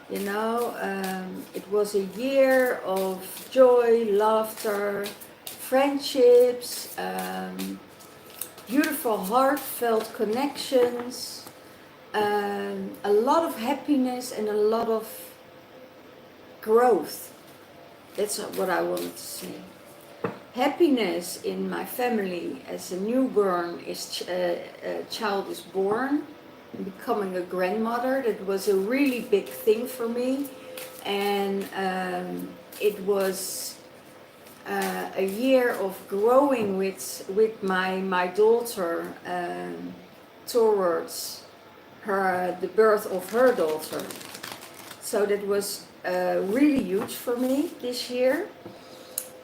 You know, it was a year of joy, laughter, friendships, beautiful heartfelt connections, a lot of happiness and a lot of growth. That's what I wanted to say. Happiness in my family as a newborn child is born, and becoming a grandmother. That was a really big thing for me, and it was a year of growing with my daughter towards the birth of her daughter. So that was really huge for me this year.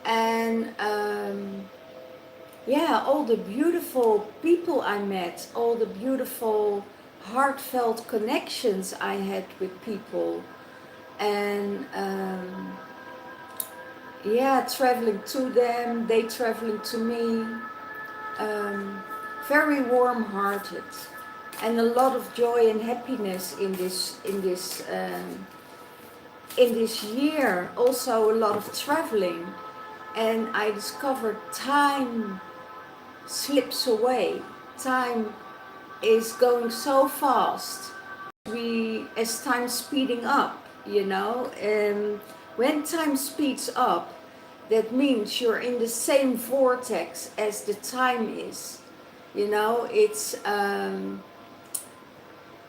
And yeah, all the beautiful people I met, all the beautiful heartfelt connections I had with people, and yeah, traveling to them, they traveling to me, very warm-hearted, and a lot of joy and happiness in this year. Also a lot of traveling, and I discovered time slips away. Time is going so fast. As time speeding up, you know, and when time speeds up, that means you're in the same vortex as the time is. You know, it's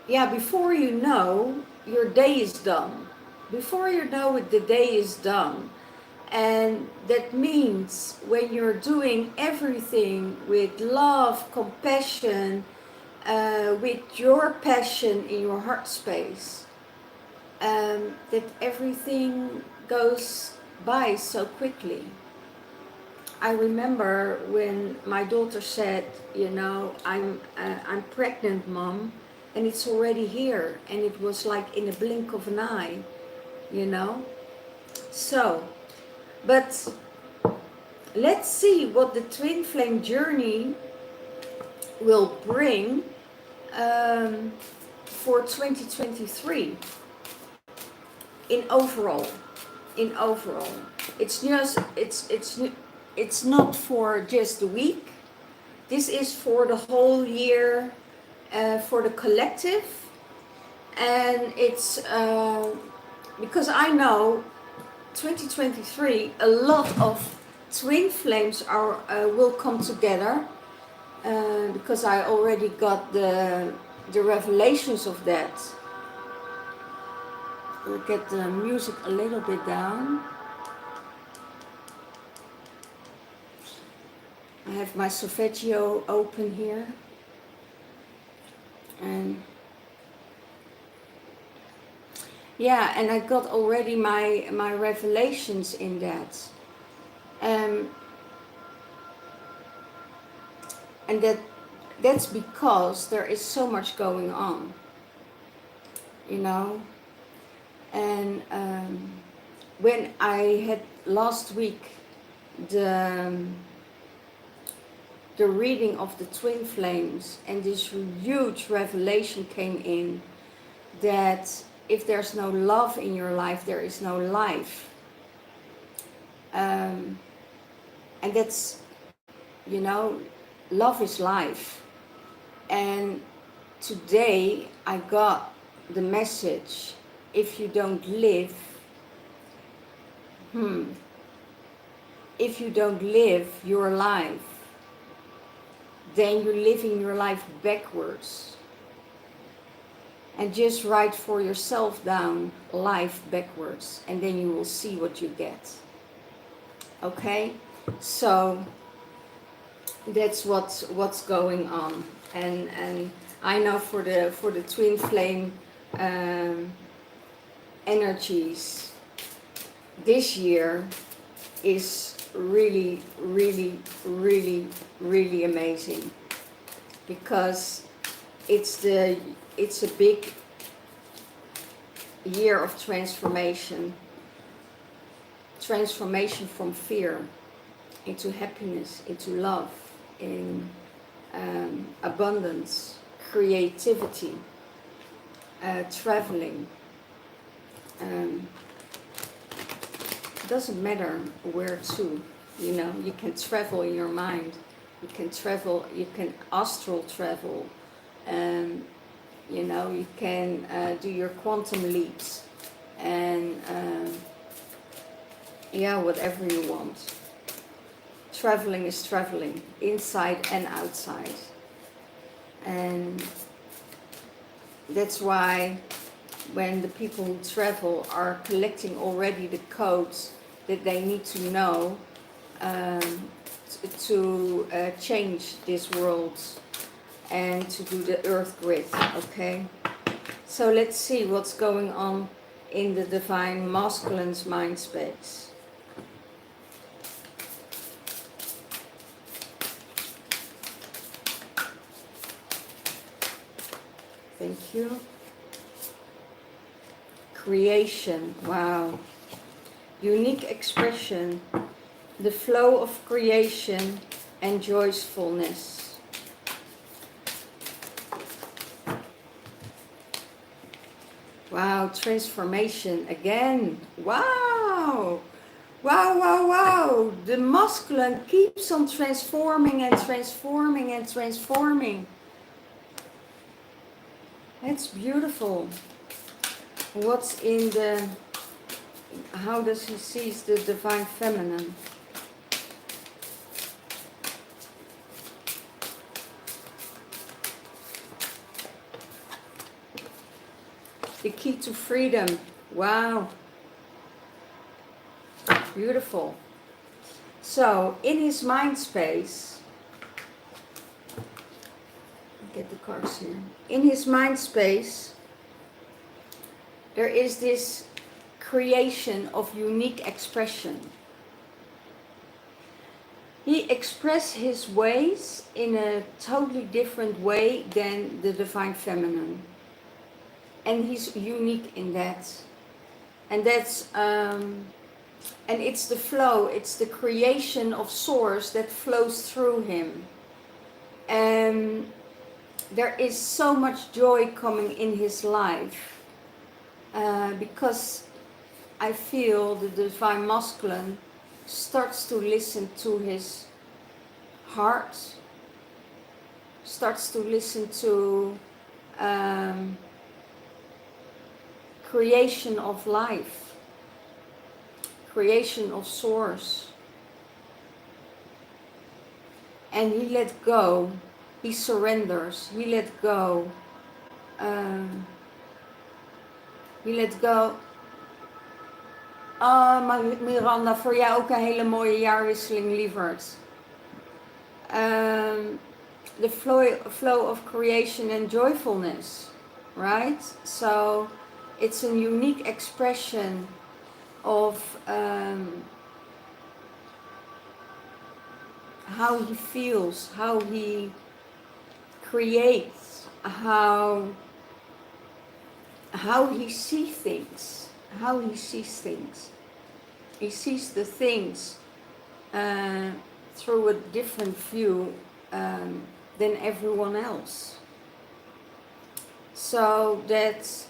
yeah, before you know, your day is done. Before you know it, the day is done. And that means when you're doing everything with love, compassion, with your passion in your heart space, that everything goes by so quickly. I remember when my daughter said, you know, I'm pregnant, Mom, and it's already here, and it was like in a blink of an eye, you know. So, but let's see what the twin flame journey will bring for 2023 in overall. It's just it's not for just a week. This is for the whole year, for the collective, and it's because I know 2023 a lot of twin flames are will come together, because I already got the revelations of that. We'll get the music a little bit down. I have my solfeggio open here, and yeah, and I got already my revelations in that, and that's because there is so much going on, you know. And when I had last week the reading of the twin flames, and this huge revelation came in that if there's no love in your life, there is no life. And that's, you know, love is life. And today I got the message, if you don't live, if you don't live your life, then you're living your life backwards. And just write for yourself down life backwards, and then you will see what you get. Okay, so that's what's going on. And I know for the twin flame energies this year is really amazing, because it's a big year of transformation from fear into happiness, into love, in abundance, creativity, traveling, um, it doesn't matter where to, you know, you can travel in your mind, you can travel, you can astral travel, you know, you can do your quantum leaps, and yeah, whatever you want. Traveling is traveling, inside and outside. And that's why when the people who travel are collecting already the codes that they need to know to change this world and to do the earth grid, okay? So let's see what's going on in the divine masculine's mind space. Thank you. Creation, wow. Unique expression, the flow of creation and joyfulness. Wow, transformation again. Wow. Wow, wow, wow. The masculine keeps on transforming and transforming and transforming. That's beautiful. What's in the, how does he see the divine feminine? The key to freedom. Wow. Beautiful. So, in his mind space, get the cards here. In his mind space, there is this creation of unique expression. He expresses his ways in a totally different way than the divine feminine. And he's unique in that. And that's, and it's the flow, it's the creation of source that flows through him. And there is so much joy coming in his life. Because I feel the divine masculine starts to listen to his heart, starts to listen to creation of life, creation of source. And he let go, he surrenders, he let go. He let go. Miranda, voor jou ook een hele mooie jaarwisseling, lieverd. The flow of creation and joyfulness, right? So it's a unique expression of how he feels, how he creates, how he sees things, He sees the things through a different view than everyone else. So that's,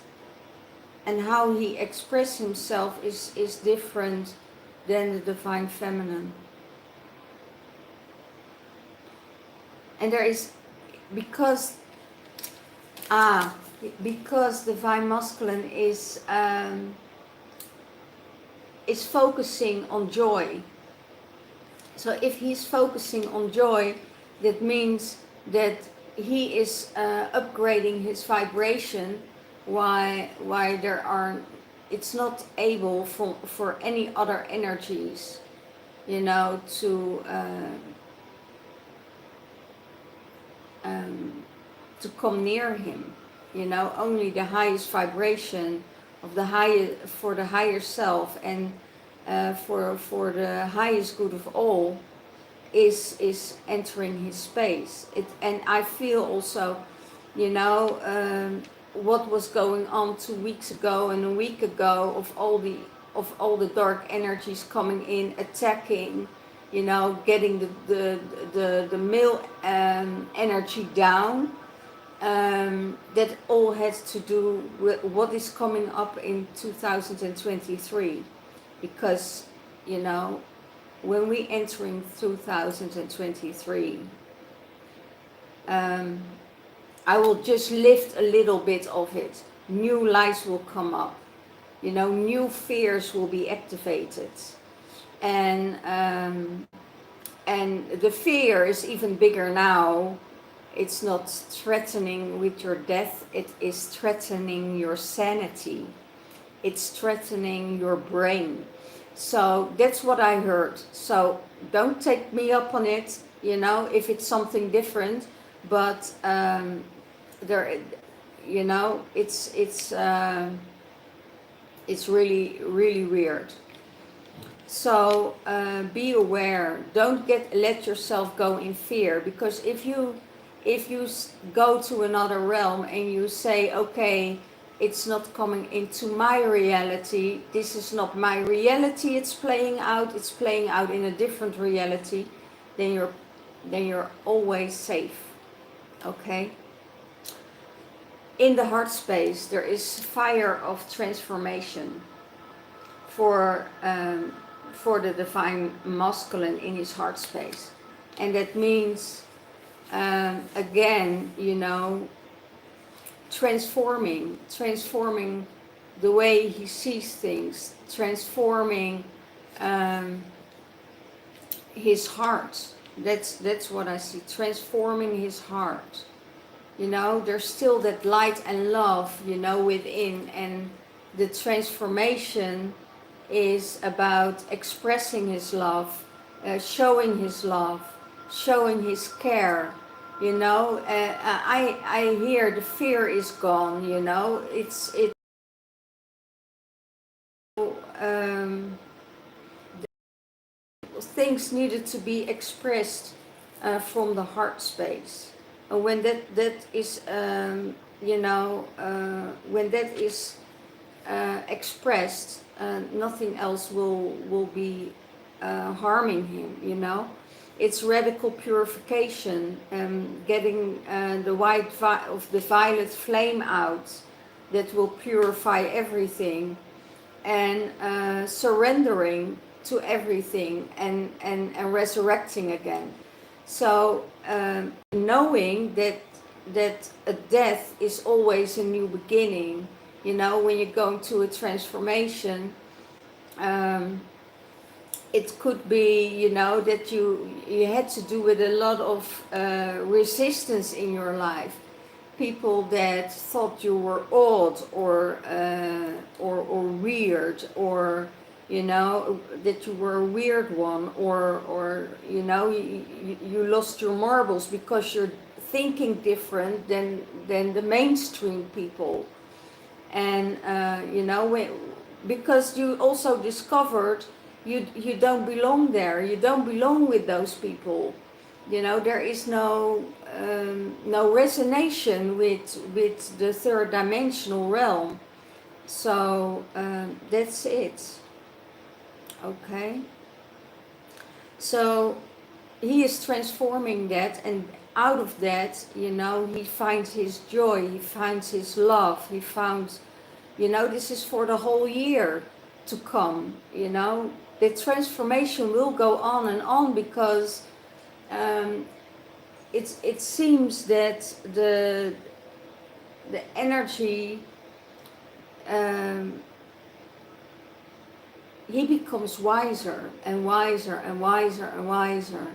and how he expresses himself is different than the divine feminine. And there is, because divine masculine is focusing on joy. So if he's focusing on joy, that means that he is upgrading his vibration. Why there are, it's not able for any other energies, you know, to come near him. You know, only the highest vibration of the higher, for the higher self and for the highest good of all is entering his space. And I feel also, you know, what was going on 2 weeks ago and a week ago of all the dark energies coming in, attacking, you know, getting the male energy down. that all has to do with what is coming up in 2023, because you know, when we entering 2023, I will just lift a little bit of it. New lights will come up, you know, new fears will be activated, and the fear is even bigger now. It's not threatening with your death, it is threatening your sanity. It's threatening your brain. So that's what I heard. So don't take me up on it, you know, if it's something different. But there, you know, it's really, really weird. So be aware. Don't let yourself go in fear, because if you go to another realm and you say, okay, it's not coming into my reality, this is not my reality, it's playing out in a different reality, then you're always safe. Okay? In the heart space there is fire of transformation for the divine masculine in his heart space. And that means again, you know, transforming the way he sees things, transforming his heart. That's what I see, transforming his heart. You know, there's still that light and love, you know, within, and the transformation is about expressing his love, showing his love, showing his care. You know, I hear the fear is gone. You know, um, things needed to be expressed from the heart space, and when that is you know, when that is expressed, nothing else will be harming him. You know, it's radical purification, getting the white of the violet flame out that will purify everything, and surrendering to everything, and resurrecting again. So knowing that a death is always a new beginning. You know, when you're going to a transformation, it could be, you know, that you had to do with a lot of resistance in your life. People that thought you were odd or weird, or you know, that you were a weird one, or you know, you lost your marbles because you're thinking different than the mainstream people. And you know, because you also discovered you don't belong there, you don't belong with those people. You know, there is no resonation with the third dimensional realm. So that's it. Okay. So he is transforming that, and out of that, you know, he finds his joy, he finds his love, he found, you know, this is for the whole year to come. You know, the transformation will go on and on, because it seems that the energy, he becomes wiser and wiser and wiser and wiser,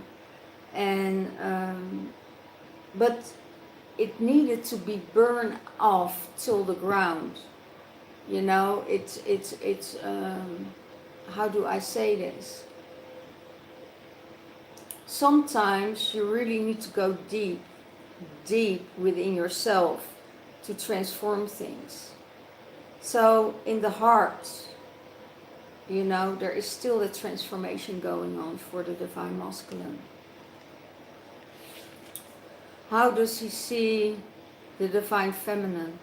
and but it needed to be burned off till the ground. You know, it's how do I say this? Sometimes you really need to go deep within yourself to transform things. So in the heart, you know, there is still a transformation going on for the divine masculine. How does he see the divine feminine?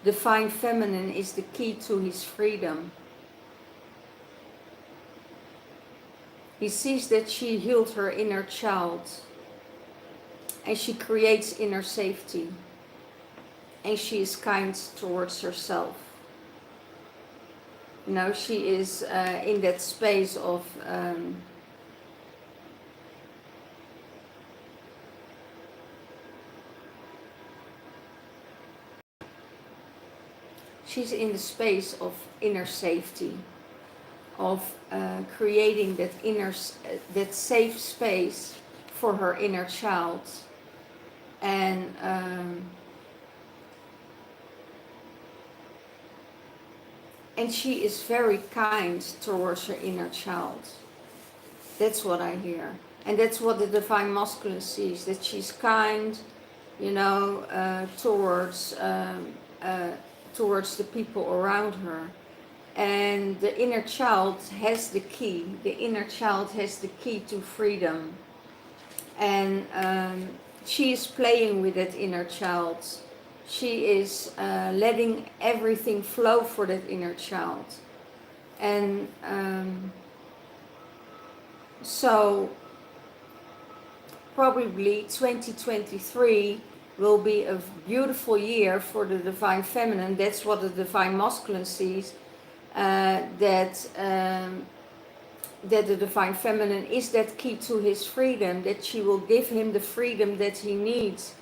Divine feminine is the key to his freedom. He sees that she healed her inner child, and she creates inner safety, and she is kind towards herself. You know, she is in that space of she's in the space of inner safety, of creating that that safe space for her inner child, and she is very kind towards her inner child. That's what I hear, and that's what the divine masculine sees. That she's kind, you know, towards the people around her. And the inner child has the key. The inner child has the key to freedom. And she is playing with that inner child. She is letting everything flow for that inner child. And so probably 2023 will be a beautiful year for the divine feminine. That's what the divine masculine sees. That the divine feminine is that key to his freedom, that she will give him the freedom that he needs,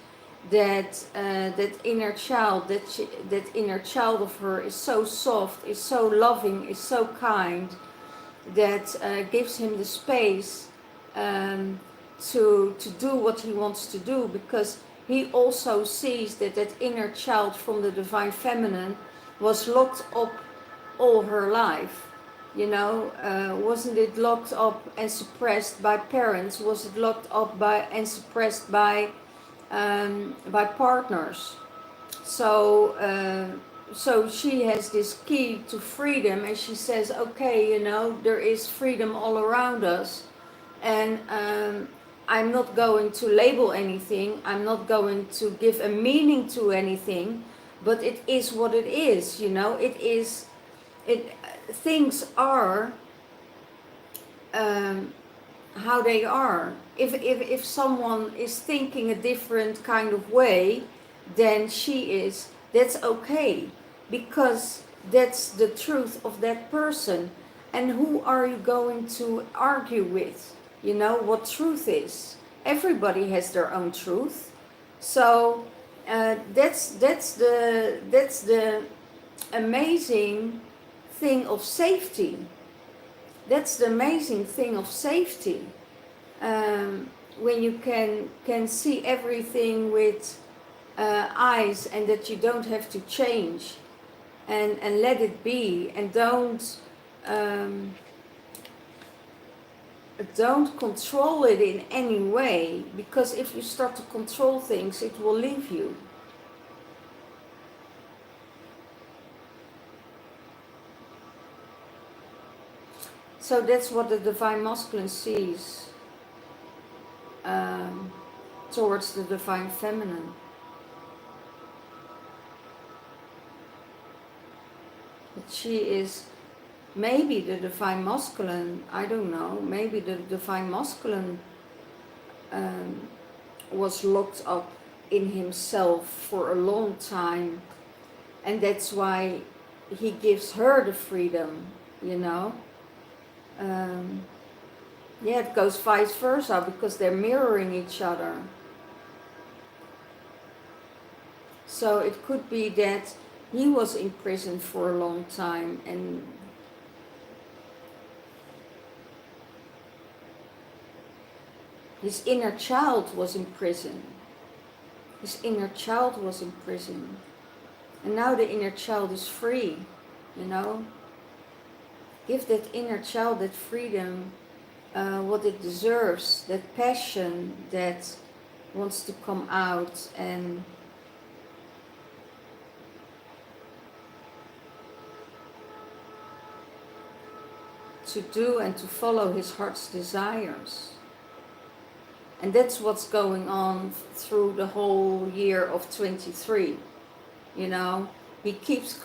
that that inner child, that inner child of her is so soft, is so loving, is so kind, that gives him the space to do what he wants to do, because he also sees that that inner child from the divine feminine was locked up all her life. You know, wasn't it locked up and suppressed by parents? Was it locked up by and suppressed by partners? So so she has this key to freedom, and she says, okay, you know, there is freedom all around us, and I'm not going to label anything. I'm not going to give a meaning to anything, but it is what it is. You know, it is. Things are how they are. If someone is thinking a different kind of way than she is, that's okay, because that's the truth of that person. And who are you going to argue with? You know what truth is. Everybody has their own truth. So that's the amazing thing of safety. That's the amazing thing of safety. When you can see everything with eyes, and that you don't have to change, and let it be, and don't control it in any way, because if you start to control things, it will leave you. So that's what the divine masculine sees towards the divine feminine. That she is maybe the divine masculine, I don't know, maybe the divine masculine was locked up in himself for a long time, and that's why he gives her the freedom, you know. Yeah, it goes vice versa, because they're mirroring each other. So it could be that he was in prison for a long time, and his inner child was in prison. His inner child was in prison. And now the inner child is free, you know. Give that inner child that freedom, what it deserves, that passion that wants to come out and to do and to follow his heart's desires. And that's what's going on through the whole year of 23. You know, he keeps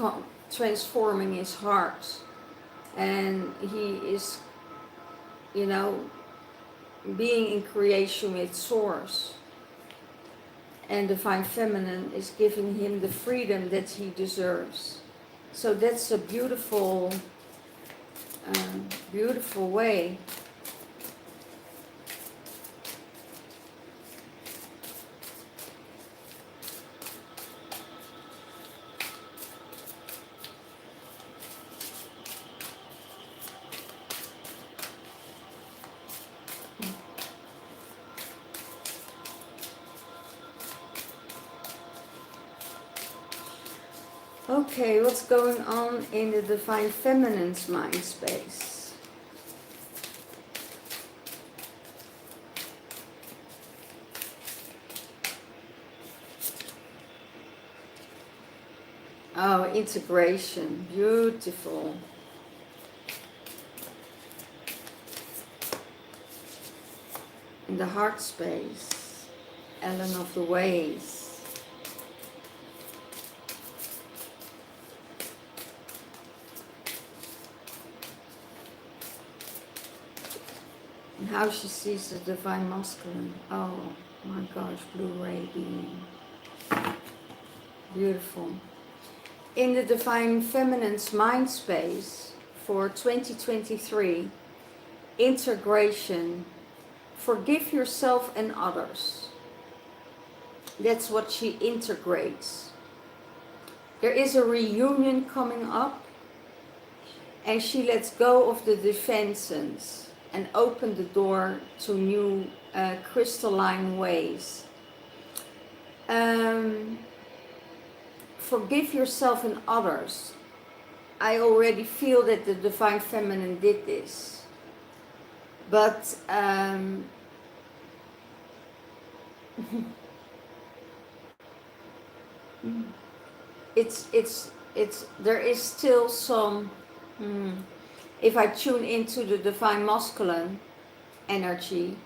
transforming his heart, and he is, you know, being in creation with Source. and Divine Feminine is giving him the freedom that he deserves. So that's a beautiful, beautiful way. Okay, what's going on in the Divine Feminine's mind space? Oh, integration, beautiful. In the heart space, Ellen of the Ways. And how she sees the Divine Masculine. Oh my gosh, blue ray being. Beautiful. In the Divine Feminine's mind space for 2023, integration, forgive yourself and others. That's what she integrates. There is a reunion coming up, and she lets go of the defenses and open the door to new crystalline ways. Forgive yourself and others. I already feel that the Divine Feminine did this. But there is still some, if I tune into the Divine Masculine energy,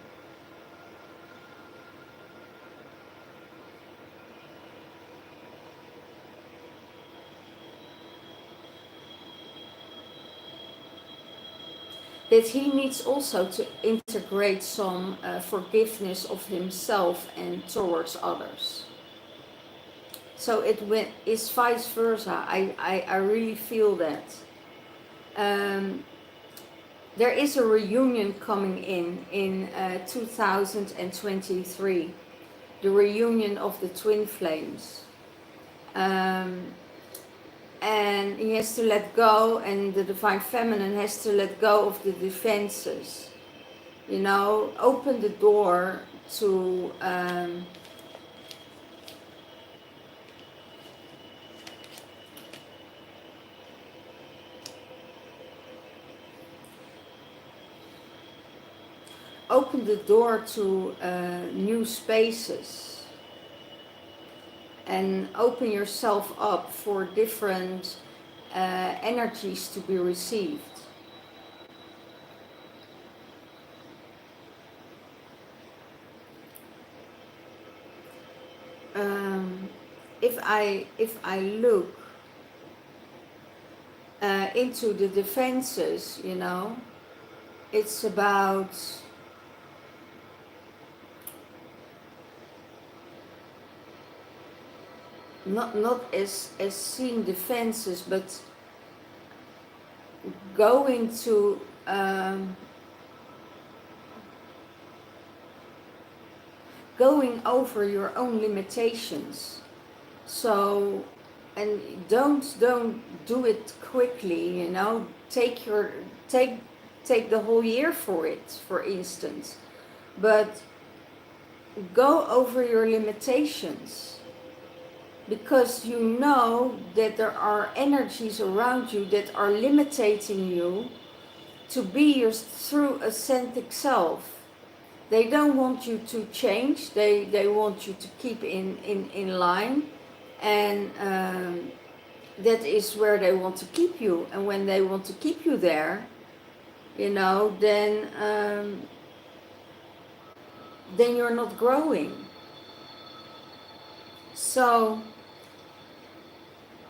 that he needs also to integrate some forgiveness of himself and towards others. So it's vice versa. I really feel that. There is a reunion coming in 2023. The reunion of the twin flames. And he has to let go, and the Divine Feminine has to let go of the defenses. You know, open the door to open the door to new spaces. And open yourself up for different energies to be received. If I look into the defenses, you know, it's about not as seeing defenses, but going to going over your own limitations. So, and don't do it quickly, you know. Take the whole year for it, for instance, but go over your limitations. Because you know that there are energies around you that are limiting you to be your true authentic self. They don't want you to change, they want you to keep in line, and that is where they want to keep you. And when they want to keep you there, you know, then you're not growing. So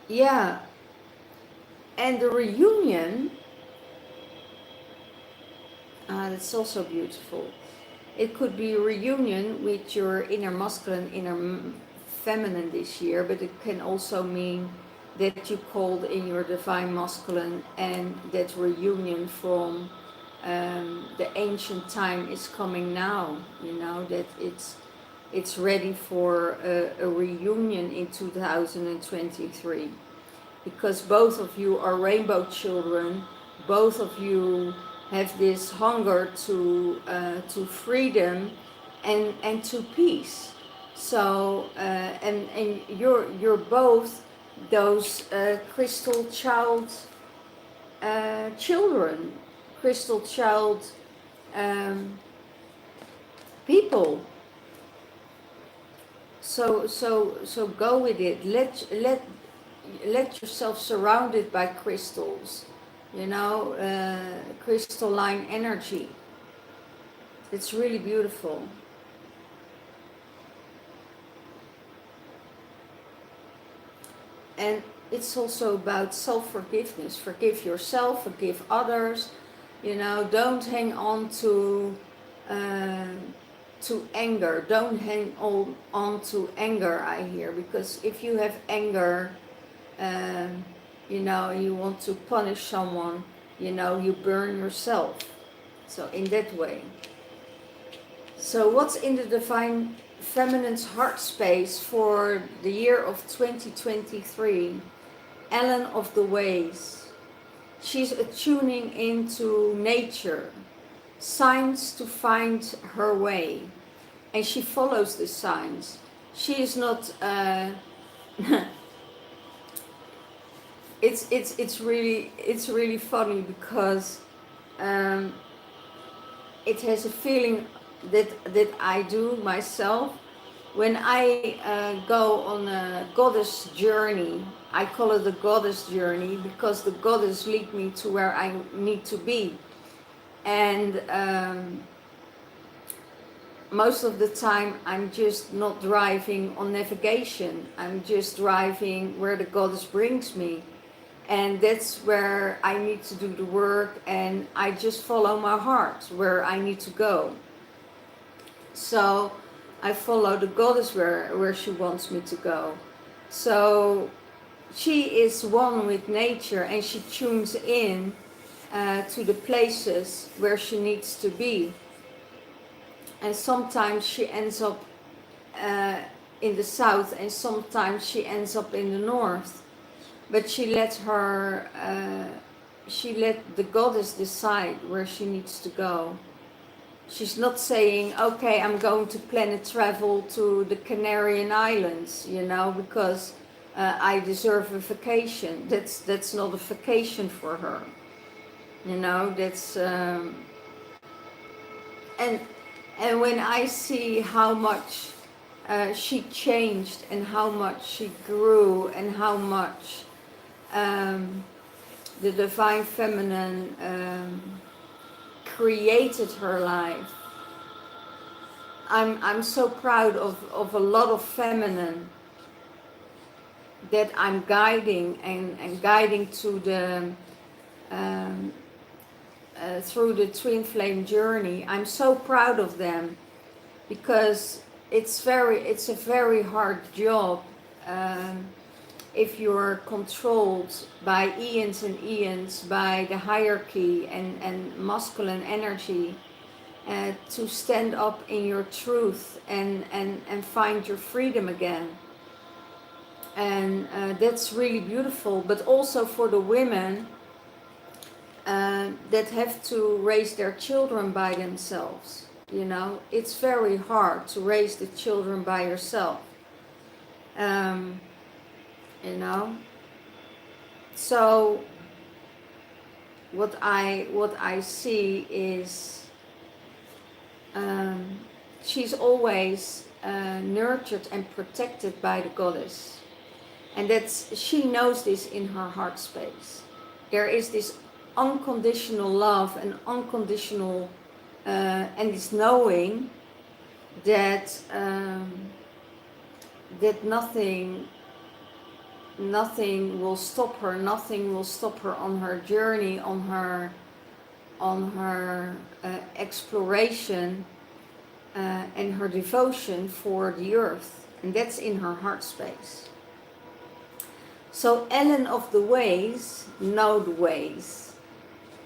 yeah, and the reunion, that's also beautiful. It could be a reunion with your inner masculine, inner feminine this year, but it can also mean that you called in your divine masculine, and that reunion from the ancient time is coming now. You know, that it's ready for a reunion in 2023, because both of you are rainbow children. Both of you have this hunger to freedom and to peace. So and you're both those crystal child children, crystal child people. So go with it. Let yourself surrounded by crystals, you know, crystalline energy. It's really beautiful. And it's also about self-forgiveness. Forgive yourself, forgive others. You know, don't hang on to anger. Don't hang on to anger, I hear, because if you have anger, you know, you want to punish someone, you know, you burn yourself. So in that way. So what's in the divine feminine's heart space for the year of 2023? Ellen of the Ways. She's attuning into nature, signs to find her way, and she follows the signs. She is not it's really funny, because it has a feeling that I do myself when I go on a goddess journey. I call it a goddess journey because the goddess lead me to where I need to be. And most of the time I'm just not driving on navigation. I'm just driving where the goddess brings me. And that's where I need to do the work, and I just follow my heart where I need to go. So I follow the goddess where she wants me to go. So she is one with nature, and she tunes in to the places where she needs to be. And sometimes she ends up in the south, and sometimes she ends up in the north. But she let the goddess decide where she needs to go. She's not saying, okay, I'm going to plan a travel to the Canarian Islands, you know, because I deserve a vacation. That's not a vacation for her, you know. That's and when I see how much she changed, and how much she grew, and how much the divine feminine created her life. I'm so proud of a lot of feminine that I'm guiding and guiding to the through the Twinflame journey. I'm so proud of them, because it's a very hard job if you're controlled by eons and eons by the hierarchy and masculine energy, to stand up in your truth and find your freedom again. And that's really beautiful. But also for the women that have to raise their children by themselves. You know, it's very hard to raise the children by yourself. You know, so what I see is she's always nurtured and protected by the goddess, and she knows this in her heart space. There is this unconditional love and unconditional and this knowing that that nothing will stop her. Nothing will stop her on her journey, on her exploration and her devotion for the earth, and that's in her heart space. So Ellen of the ways know the ways.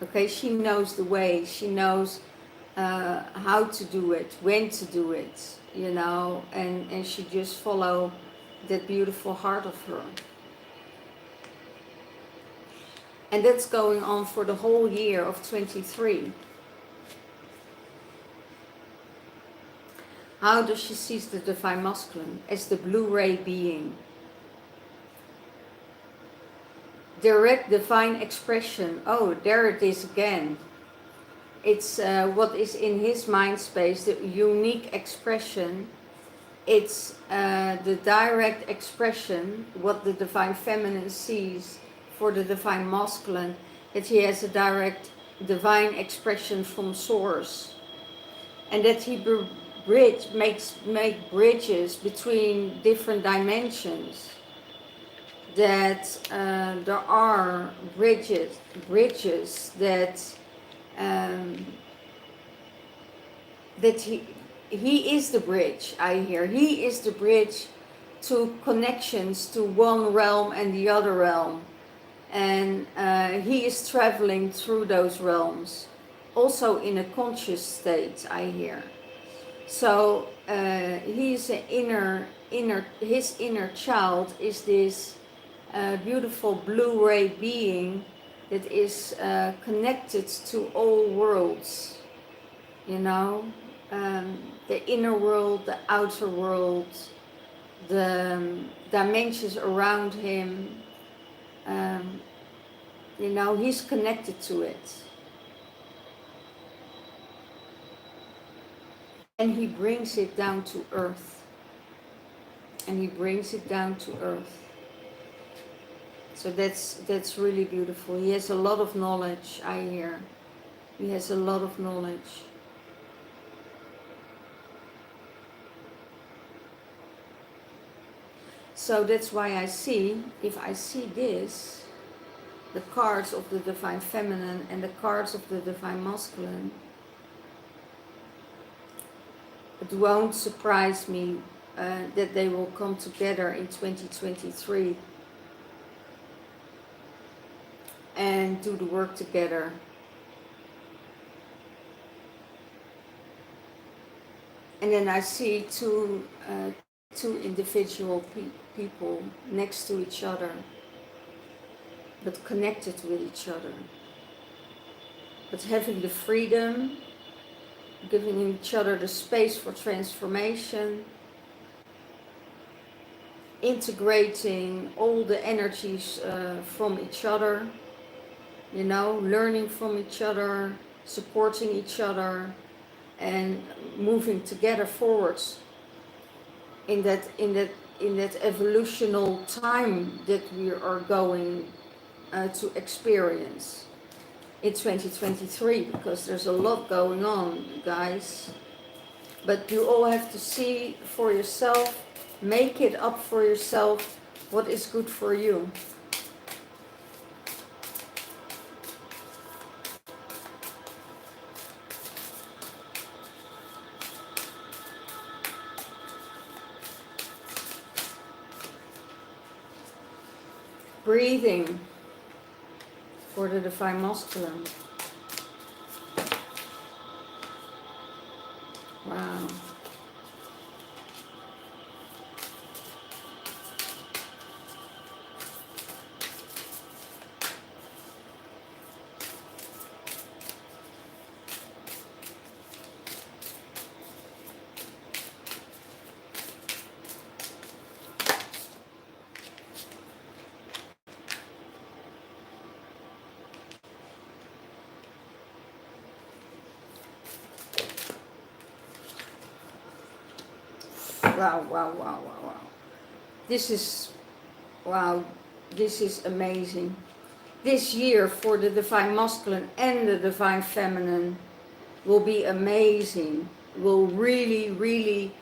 Okay, she knows the ways. She knows how to do it, when to do it, you know, and she just follow that beautiful heart of her. And that's going on for the whole year of 23. How does she see the divine masculine? As the blue ray being. Direct divine expression. Oh, there it is again. It's what is in his mind space, the unique expression. It's the direct expression, what the divine feminine sees for the divine masculine, that he has a direct divine expression from source. And that he makes bridges between different dimensions. That there are bridges that that he is the bridge, I hear. He is the bridge to connections to one realm and the other realm. And he is traveling through those realms, also in a conscious state, I hear. So he's an his inner child is this beautiful blue ray being that is connected to all worlds, you know, the inner world, the outer world, the dimensions around him, you know, he's connected to it. And he brings it down to earth. And he brings it down to earth. So that's really beautiful. He has a lot of knowledge, I hear. He has a lot of knowledge. So that's why I see, if I see this, the cards of the divine feminine and the cards of the divine masculine, it won't surprise me that they will come together in 2023 and do the work together. And then I see two individual people next to each other, but connected with each other, but having the freedom, giving each other the space for transformation, integrating all the energies from each other, you know, learning from each other, supporting each other, and moving together forwards in that evolutional time that we are going to experience in 2023, because there's a lot going on, guys. But you all have to see for yourself, make it up for yourself what is good for you. Breathing for the divine masculine. Wow. Wow, wow, wow, wow, wow. This is, wow, this is amazing. This year for the divine masculine and the divine feminine will be amazing. Will really, really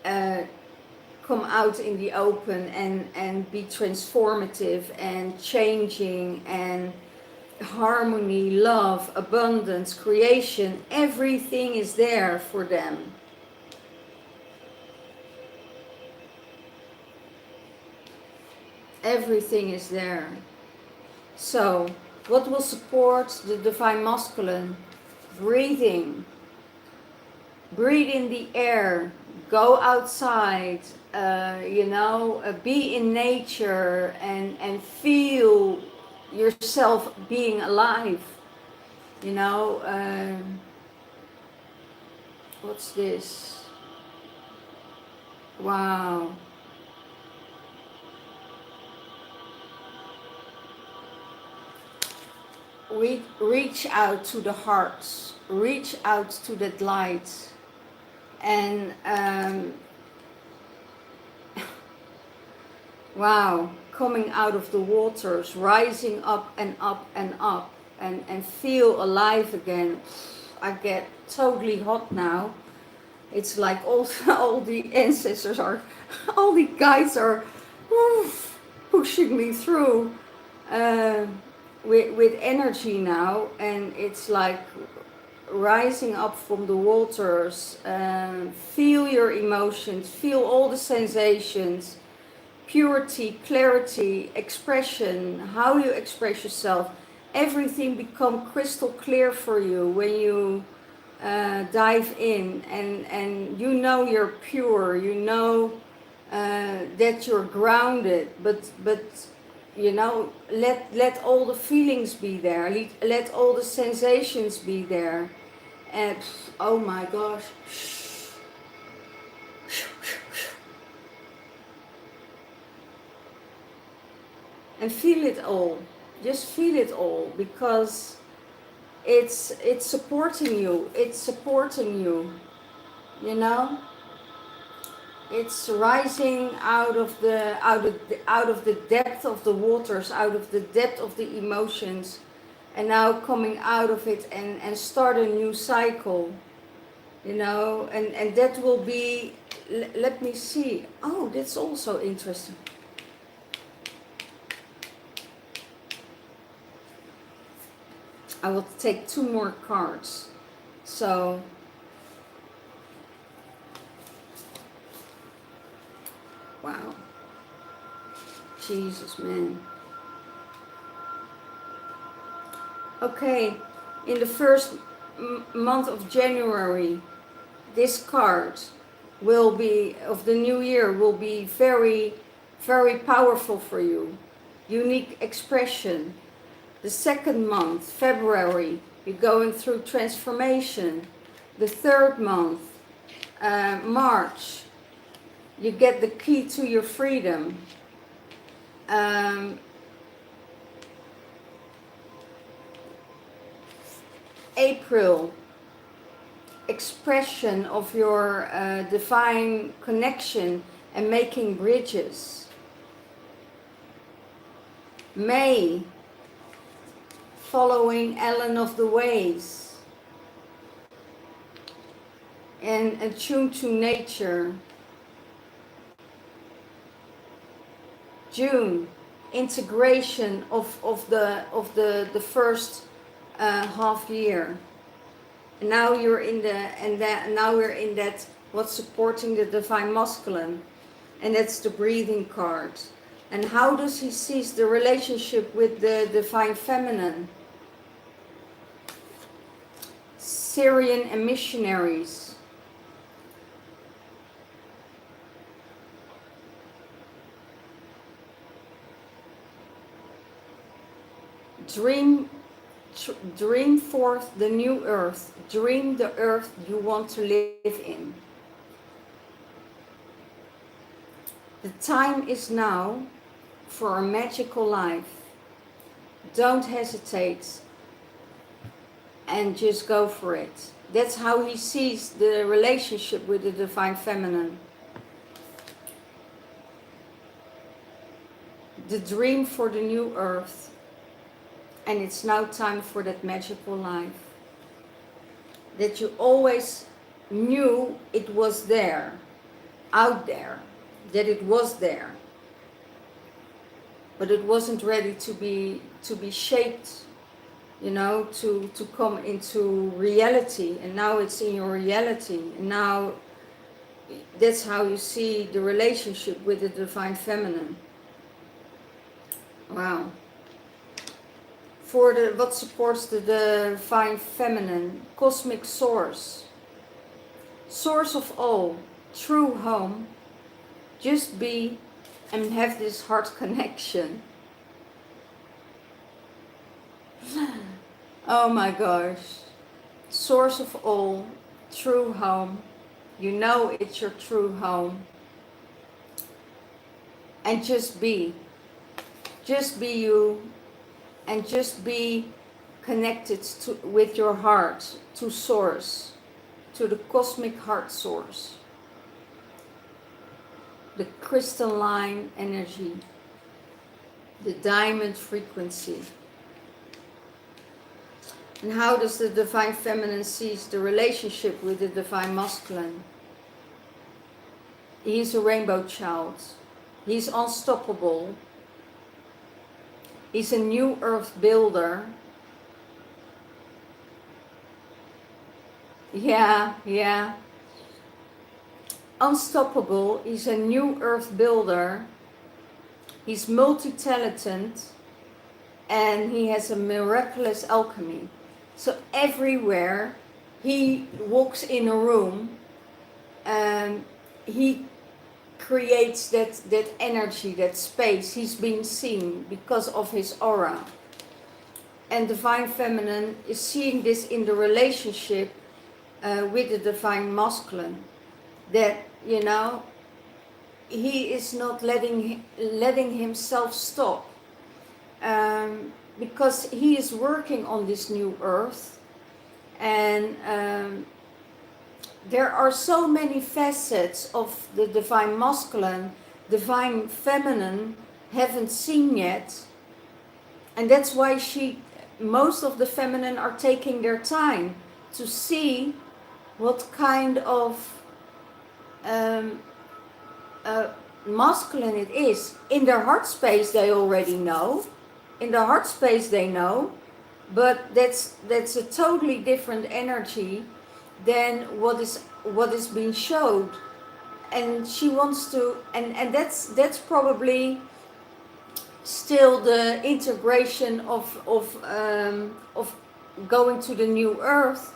come out in the open and be transformative and changing, and harmony, love, abundance, creation, everything is there for them. Everything is there. So, what will support the divine masculine? Breathing. Breathe in the air. Go outside. Be in nature and feel yourself being alive. What's this? Wow. Reach out to the hearts, reach out to that light, and wow, coming out of the waters, rising up and up and up, and feel alive again. I get totally hot now. It's like all the ancestors are, all the guides are pushing me through. With energy now, and it's like rising up from the waters. Feel your emotions, feel all the sensations, purity, clarity, expression, how you express yourself. Everything become crystal clear for you when you dive in, and you're pure, that you're grounded, but let all the feelings be there, let all the sensations be there. And oh my gosh, and feel it all, just feel it all, because it's supporting you, It's rising out of the depth of the waters, out of the depth of the emotions, and now coming out of it and start a new cycle, and that will be, let me see. Oh, that's also interesting. I will take 2 more cards. So wow. Jesus, man. Okay, in the first month of January, this card will be, of the new year, will be very, very powerful for you. Unique expression. The second month, February, you're going through transformation. The third month, March, you get the key to your freedom. April, expression of your divine connection and making bridges. May, following Avalon of the ways and attuned to nature. June, integration of the first half year. And now you're in now we're in that, what's supporting the divine masculine, and that's the breathing card. And how does he see the relationship with the divine feminine? Syrian and missionaries. Dream forth the new earth. Dream the earth you want to live in. The time is now for a magical life. Don't hesitate and just go for it. That's how he sees the relationship with the divine feminine. The dream for the new earth. And it's now time for that magical life. That you always knew it was there, out there, that it was there. But it wasn't ready to be shaped, to come into reality. And now it's in your reality. And now that's how you see the relationship with the divine feminine. Wow. For the what supports the divine feminine, cosmic source, source of all, true home, just be and have this heart connection. Oh my gosh. Source of all, true home. You know it's your true home. And just be. Just be you. And just be connected with your heart to source. To the cosmic heart source. The crystalline energy. The diamond frequency. And how does the divine feminine sees the relationship with the divine masculine? He's a rainbow child. He's unstoppable. He's a new earth builder. Yeah. Unstoppable. He's a new earth builder. He's multi-talented. And he has a miraculous alchemy. So everywhere he walks in a room, he creates that energy, that space. He's being seen because of his aura. And divine feminine is seeing this in the relationship with the divine masculine. That, you know, he is not letting himself stop. Because he is working on this new earth, and there are so many facets of the divine masculine, divine feminine haven't seen yet, and that's why most of the feminine are taking their time to see what kind of masculine it is. In their heart space they already know. In the heart space they know, but that's a totally different energy than what is being showed. And she wants to, and that's probably still the integration of going to the new earth.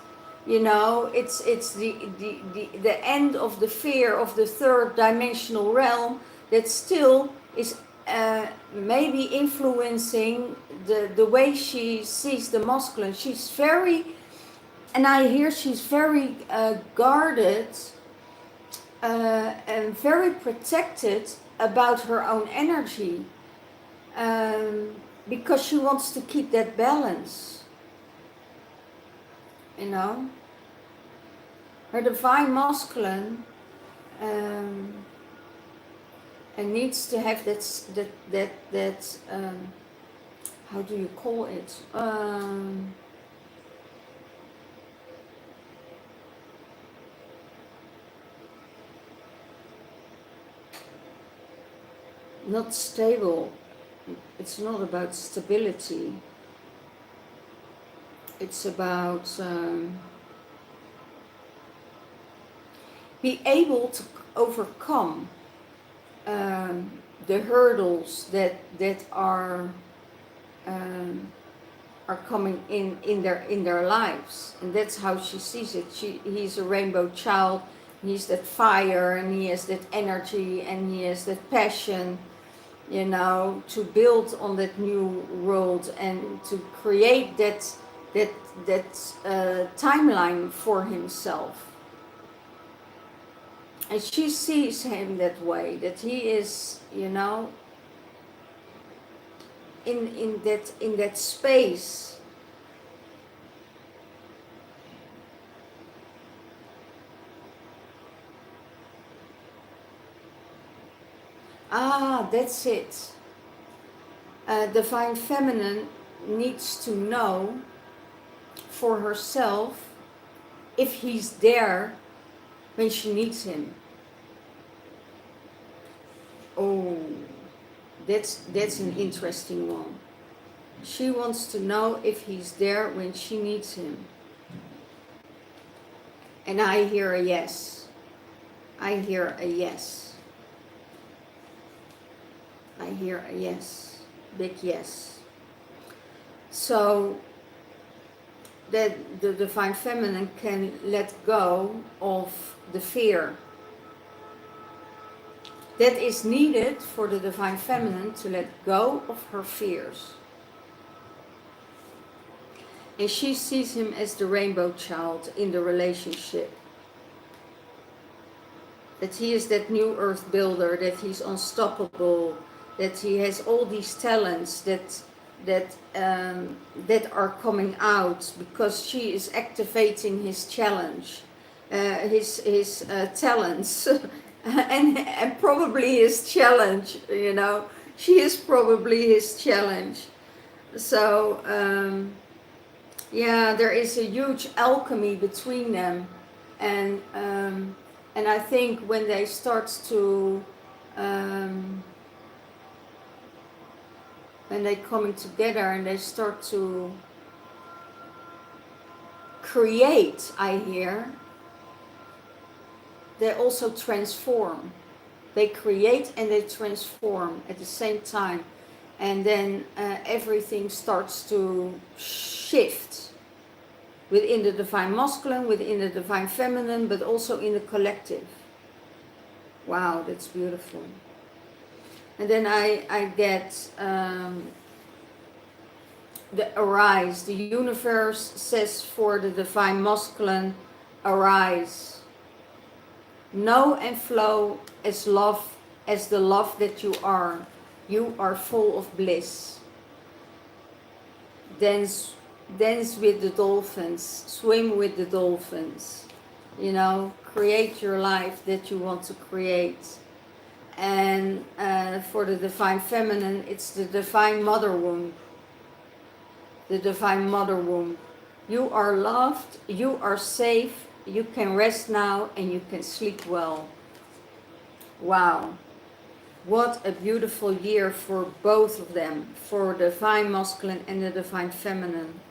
You know, it's the end of the fear of the third dimensional realm that still is maybe influencing the way she sees the masculine. She's very, and I hear she's very guarded and very protected about her own energy, because she wants to keep that balance, you know. Her divine masculine and needs to have that how do you call it? Not stable. It's not about stability. It's about be able to overcome the hurdles that are coming in their lives, and that's how she sees it. He's a rainbow child. He's that fire, and he has that energy, and he has that passion, you know, to build on that new world and to create that timeline for himself. And she sees him that way, that he is, you know, in that space. That's it. Divine feminine needs to know for herself if he's there when she needs him. Oh, that's an interesting one. She wants to know if he's there when she needs him. And I hear a yes. I hear a yes. I hear a yes. big yes. So that the divine feminine can let go of the fear that is needed for the divine feminine to let go of her fears. And she sees him as the rainbow child in the relationship. That he is that new earth builder, that he's unstoppable, that he has all these talents that are coming out because she is activating his challenge, his talents, and probably his challenge. You know, she is probably his challenge. So yeah, there is a huge alchemy between them, and I think when they start to when they coming together and they start to create, I hear, they also transform. They create and they transform at the same time. And then everything starts to shift within the divine masculine, within the divine feminine, but also in the collective. Wow, that's beautiful. And then I get the arise. The universe says for the divine masculine, arise. Know and flow as love, as the love that you are. You are full of bliss. Dance with the dolphins. Swim with the dolphins. You know, create your life that you want to create. And for the divine feminine, it's the divine mother womb. The divine mother womb. You are loved, you are safe, you can rest now, and you can sleep well. Wow. What a beautiful year for both of them, for the divine masculine and the divine feminine.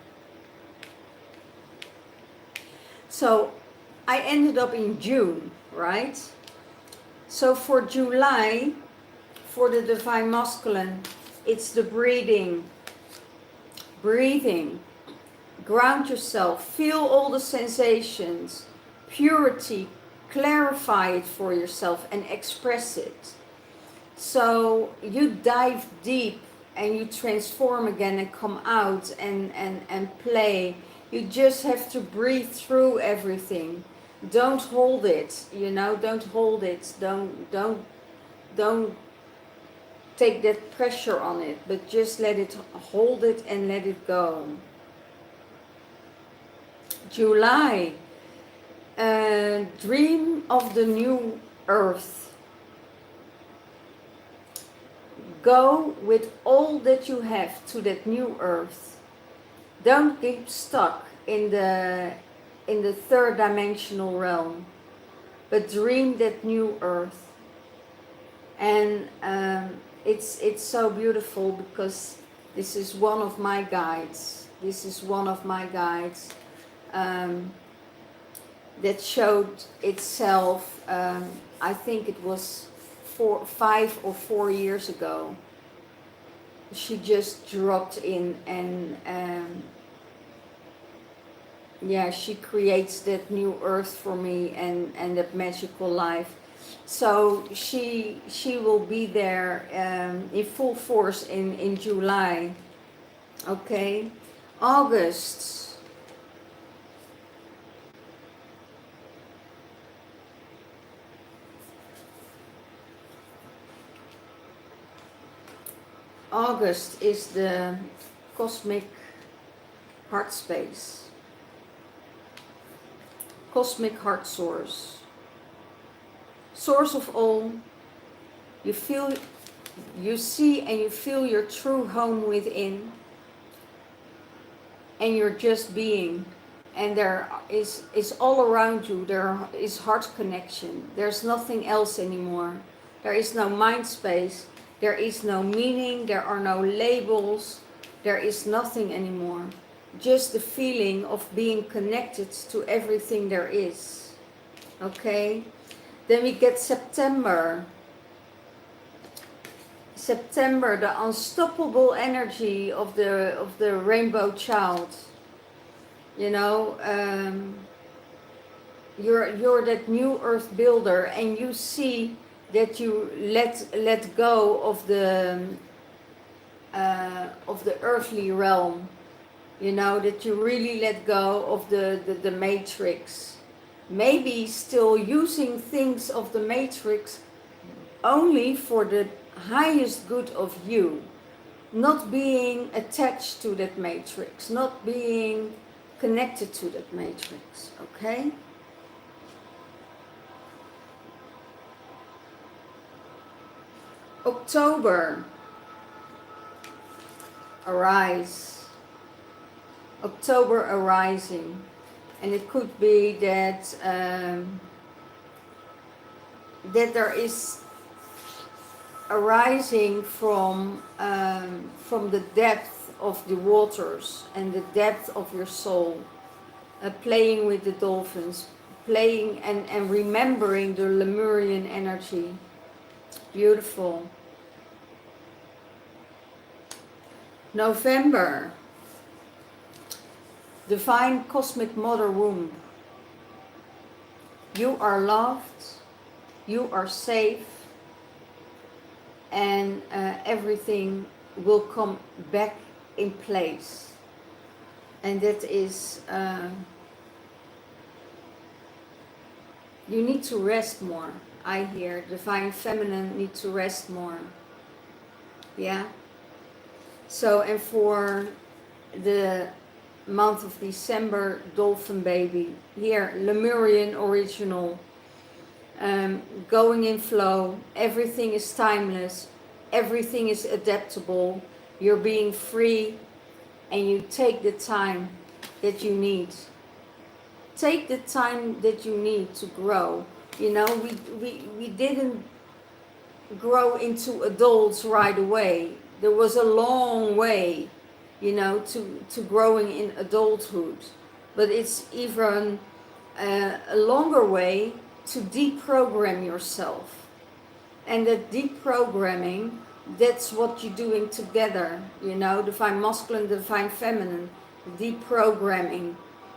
So I ended up in June, right? So for July, for the divine masculine, it's the breathing. Ground yourself, feel all the sensations, purity, clarify it for yourself and express it. So you dive deep and you transform again and come out and play. You just have to breathe through everything. Don't hold it, you know, don't hold it. Don't take that pressure on it, but just let it, hold it and let it go. July, dream of the new earth. Go with all that you have to that new earth. Don't get stuck in the third dimensional realm, but dream that new earth. And it's so beautiful because this is one of my guides. This is one of my guides that showed itself. I think it was 5 or 4 years ago. She just dropped in and yeah, she creates that new earth for me and that magical life. So she will be there in full force in July. Okay, August. August is the cosmic heart space, cosmic heart source, source of all. You feel, you see and you feel your true home within, and you're just being, and there is all around you, there is heart connection. There's nothing else anymore. There is no mind space. There is no meaning, there are no labels, there is nothing anymore. Just the feeling of being connected to everything there is. Okay? Then we get September. September, the unstoppable energy of the rainbow child. You know, you're that new earth builder, and you see that you let go of the earthly realm. You know, that you really let go of the matrix. Maybe still using things of the matrix only for the highest good of you, not being attached to that matrix, not being connected to that matrix, okay? October, arise. October arising. And it could be that that there is arising from the depth of the waters and the depth of your soul, playing with the dolphins, playing and remembering the Lemurian energy. Beautiful. November, divine cosmic mother womb. You are loved, you are safe, and everything will come back in place. And that is, you need to rest more. I hear divine feminine need to rest more. Yeah. So, and for the month of December, dolphin baby, here Lemurian original, going in flow, everything is timeless, everything is adaptable, you're being free, and you take the time that you need. Take the time that you need to grow. You know, we didn't grow into adults right away. There was a long way, you know, to growing in adulthood. But it's even a longer way to deprogram yourself. And that deprogramming, that's what you're doing together, you know, divine masculine, divine feminine, deprogramming,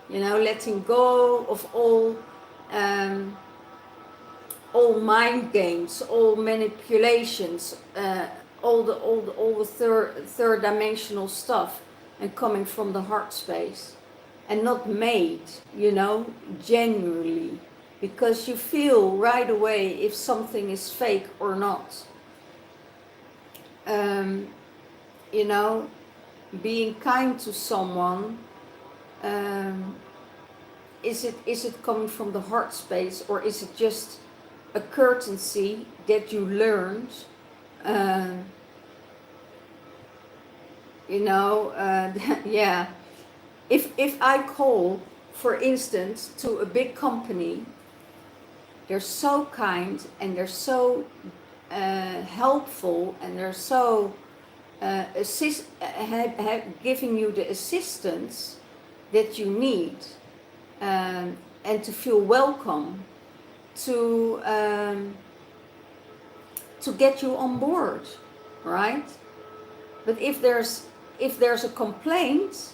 you know, letting go of all mind games, all manipulations, all the third dimensional stuff, and coming from the heart space, and not made, you know, genuinely, because you feel right away if something is fake or not. You know, being kind to someone, is it coming from the heart space, or is it just a courtesy that you learned? You know, yeah. If I call, for instance, to a big company, they're so kind and they're so helpful, and they're so giving you the assistance that you need, and to feel welcome, to get you on board, right? But if there's a complaint,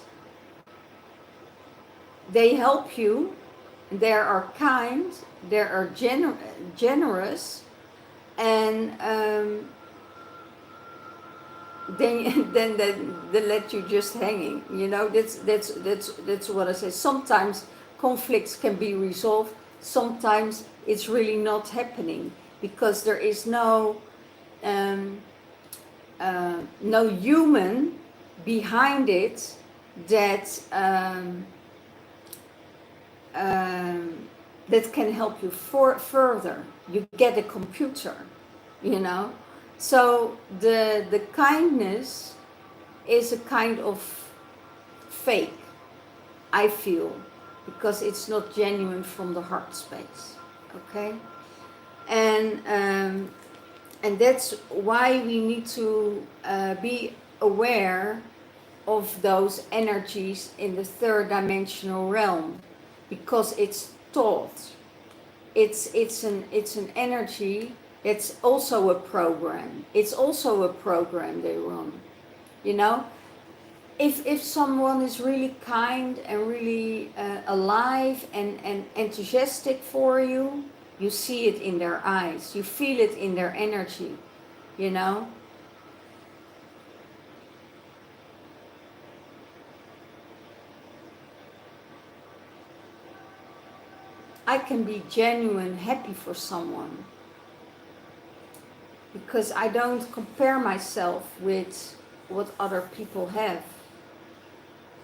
they help you, they are kind, they are generous, and then they let you just hanging. You know, that's what I say. Sometimes conflicts can be resolved. Sometimes it's really not happening because there is no human behind it that that can help you further. You get a computer, you know. So the kindness is a kind of fake, I feel, because it's not genuine from the heart space. Okay, and that's why we need to be aware of those energies in the third dimensional realm, because it's taught. It's an energy It's also a program. It's also a program they run. You know, if someone is really kind and really alive and enthusiastic for you, you see it in their eyes. You feel it in their energy, you know. I can be genuine happy for someone because I don't compare myself with what other people have,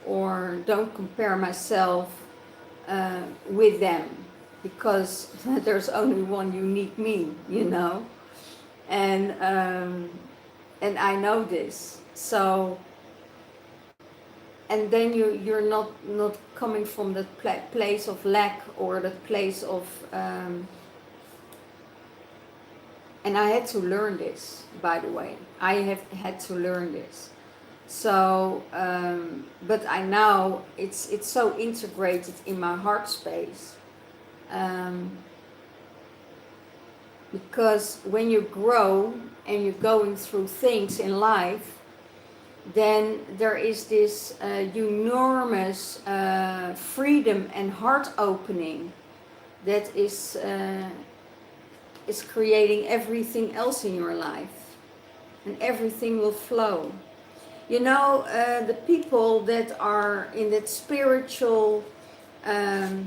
or don't compare myself with them, because there's only one unique me, you know, and I know this. So, and then you're not coming from that place of lack, or that place of and I had to learn this, by the way. I have had to learn this. So, but I know it's so integrated in my heart space. Because when you grow and you're going through things in life, then there is this enormous freedom and heart opening that is creating everything else in your life, and everything will flow. You know, the people that are in that spiritual, the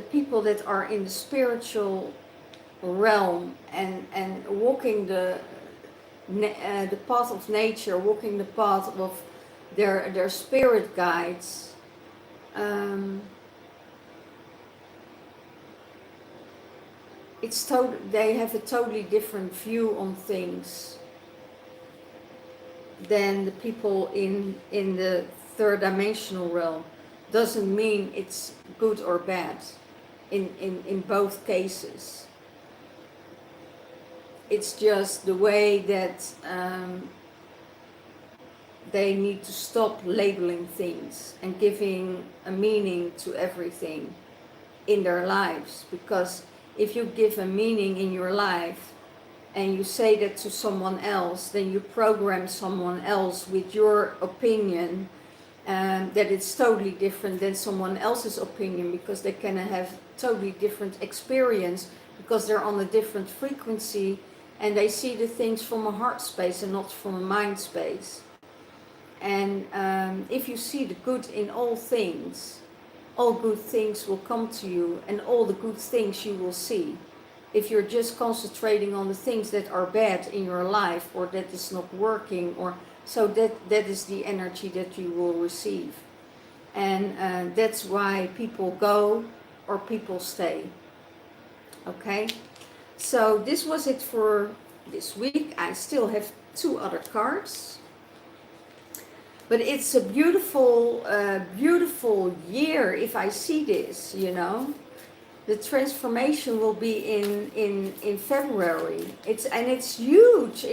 people that are in the spiritual realm and walking the path of nature, walking the path of their spirit guides, they have a totally different view on things than the people in the third dimensional realm. Doesn't mean it's good or bad in both cases. It's just the way that they need to stop labeling things and giving a meaning to everything in their lives. Because if you give a meaning in your life and you say that to someone else, then you program someone else with your opinion, that it's totally different than someone else's opinion, because they can have totally different experience, because they're on a different frequency and they see the things from a heart space and not from a mind space. And if you see the good in all things, all good things will come to you, and all the good things you will see. If you're just concentrating on the things that are bad in your life, or that is not working, or so that is the energy that you will receive. And that's why people go or people stay. Okay, so this was it for this week. I still have 2 other cards, but it's a beautiful beautiful year. If I see this, you know, the transformation will be in February. It's huge.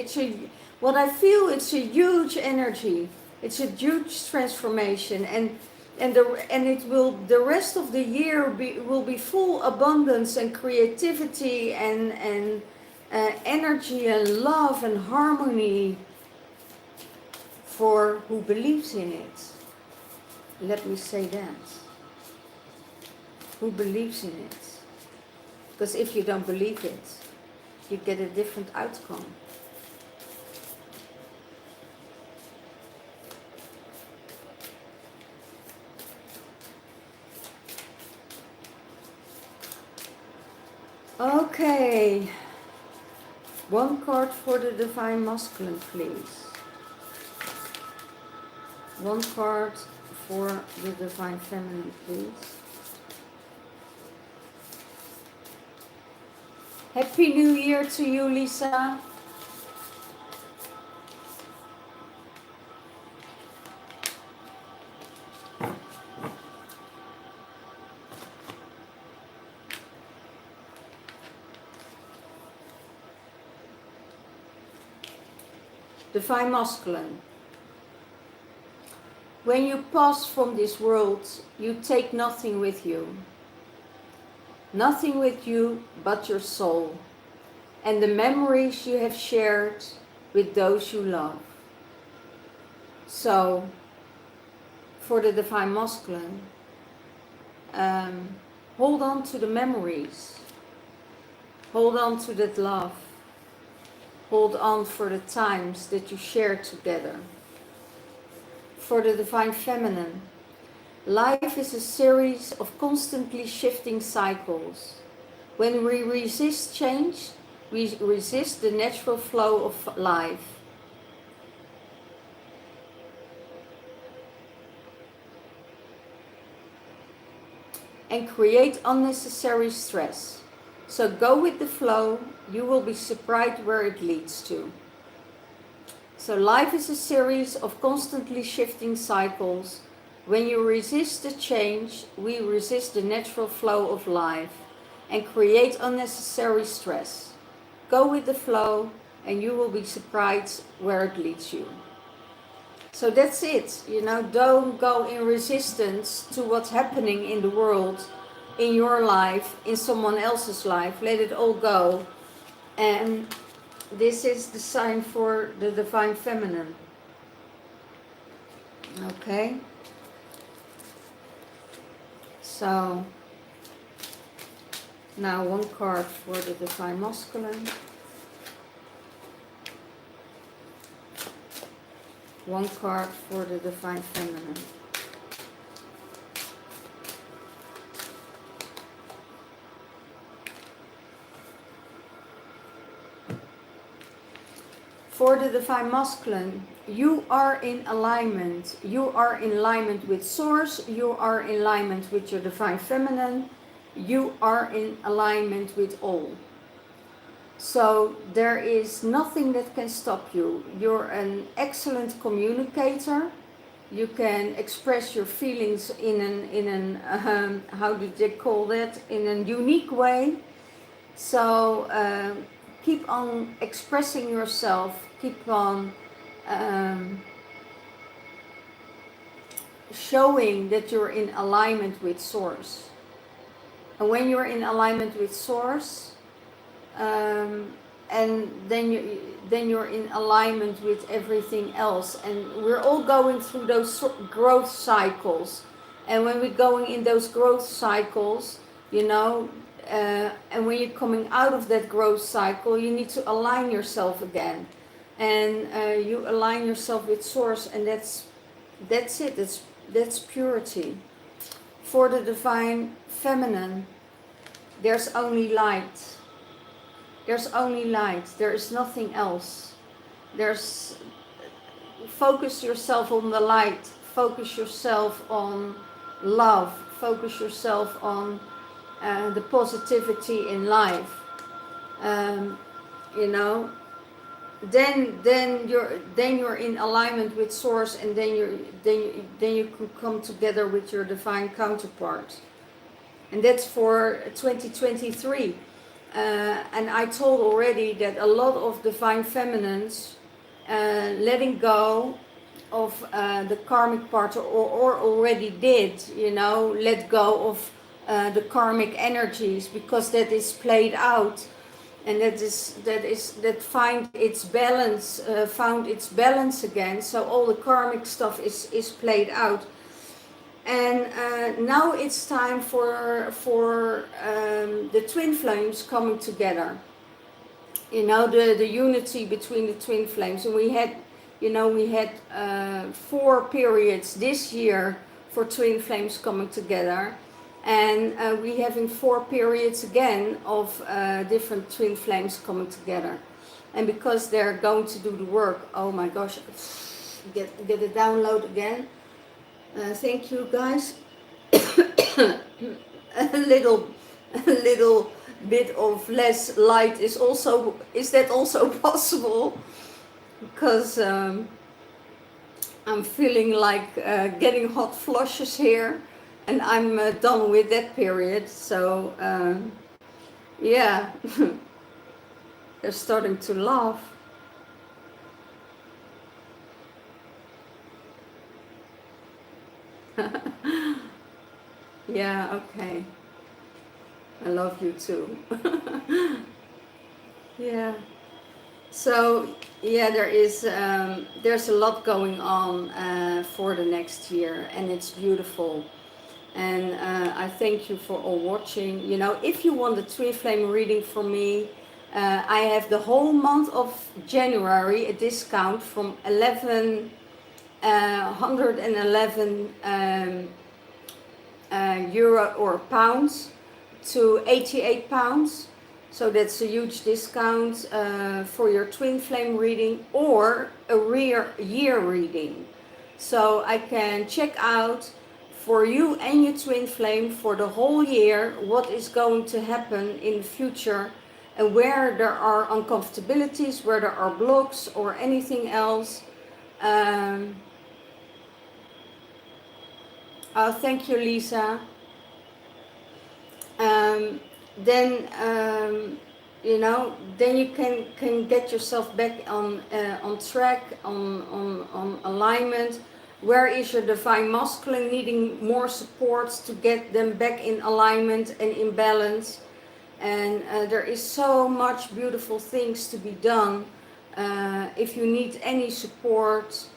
What I feel, it's a huge energy. It's a huge transformation, and it will, the rest of the year will be full abundance and creativity and energy and love and harmony for who believes in it. Let me say that. Who believes in it? Because if you don't believe it, you get a different outcome. Okay, 1 card for the Divine Masculine, please. 1 card for the Divine Feminine, please. Happy New Year to you, Lisa. Divine Masculine. When you pass from this world, you take nothing with you. Nothing with you but your soul and the memories you have shared with those you love. So, for the Divine Masculine, hold on to the memories. Hold on to that love. Hold on for the times that you shared together. For the Divine Feminine, life is a series of constantly shifting cycles. When we resist change, we resist the natural flow of life. And create unnecessary stress. So go with the flow, you will be surprised where it leads to. So life is a series of constantly shifting cycles. When you resist the change, we resist the natural flow of life and create unnecessary stress. Go with the flow and you will be surprised where it leads you. So that's it, you know, don't go in resistance to what's happening in the world, in your life, in someone else's life. Let it all go. And this is the sign for the Divine Feminine. Okay? So, now one card for the Divine Masculine. One card for the Divine Feminine. For the Divine Masculine, you are in alignment. You are in alignment with Source. You are in alignment with your Divine Feminine. You are in alignment with all. So there is nothing that can stop you. You're an excellent communicator. You can express your feelings in an how do they call that? In a unique way. So keep on expressing yourself. Keep on showing that you're in alignment with Source. And when you're in alignment with Source, and then you're in alignment with everything else. And we're all going through those growth cycles. And when we're going in those growth cycles, you know, and when you're coming out of that growth cycle, you need to align yourself again. And you align yourself with Source, and that's it. That's purity. For the Divine Feminine, there's only light. There's only light. There is nothing else. Focus yourself on the light. Focus yourself on love. Focus yourself on the positivity in life. You know, then you're in alignment with Source, and then you can come together with your divine counterpart. And that's for 2023. And I told already that a lot of Divine Feminines letting go of the karmic part, or already did, you know, let go of the karmic energies, because that is played out, and that found its balance again. So all the karmic stuff is played out. And now it's time for the twin flames coming together. You know, the unity between the twin flames. And we had 4 periods this year for twin flames coming together. And we're having 4 periods again of different twin flames coming together. And because they're going to do the work, oh my gosh, get a download again. Thank you guys. a little bit of less light is that also possible? Because I'm feeling like getting hot flushes here, and I'm done with that period. So yeah, they're starting to laugh. Yeah, okay. I love you too. Yeah. So yeah, there's a lot going on for the next year, and it's beautiful. And I thank you for all watching. You know, if you want a Twinflame reading from me, I have the whole month of January a discount from 111 euro or pounds to 88 pounds. So that's a huge discount for your twin flame reading or a year reading. So I can check out for you and your twin flame for the whole year what is going to happen in the future, and where there are uncomfortabilities, where there are blocks or anything else. Oh, thank you, Lisa. Then you know, then you can get yourself back on track, on alignment. Where is your divine masculine needing more support to get them back in alignment and in balance? And there is so much beautiful things to be done. If you need any support,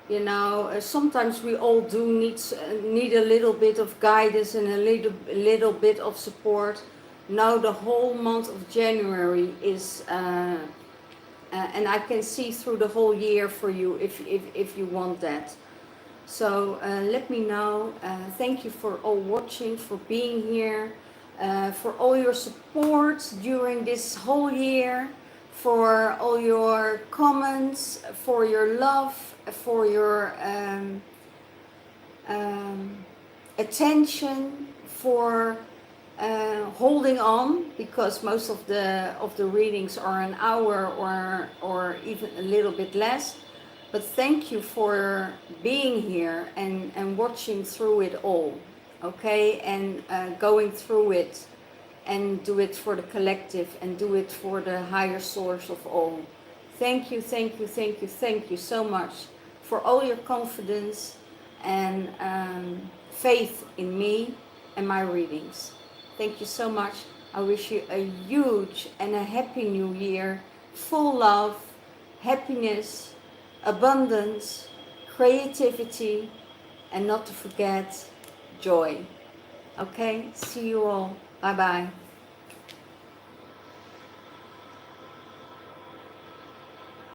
you know, sometimes we all do need a little bit of guidance and a little bit of support. Now the whole month of January is, and I can see through the whole year for you if you want that. So let me know. Thank you for all watching, for being here, for all your support during this whole year, for all your comments, for your love, for your attention, for holding on, because most of the readings are an hour or even a little bit less. But thank you for being here and watching through it all, okay? And going through it, and do it for the collective and do it for the higher source of all. Thank you, thank you, thank you, thank you so much for all your confidence and faith in me and my readings. Thank you so much. I wish you a huge and a happy new year, full love, happiness, abundance, creativity, and not to forget, joy. Okay, see you all. Bye bye.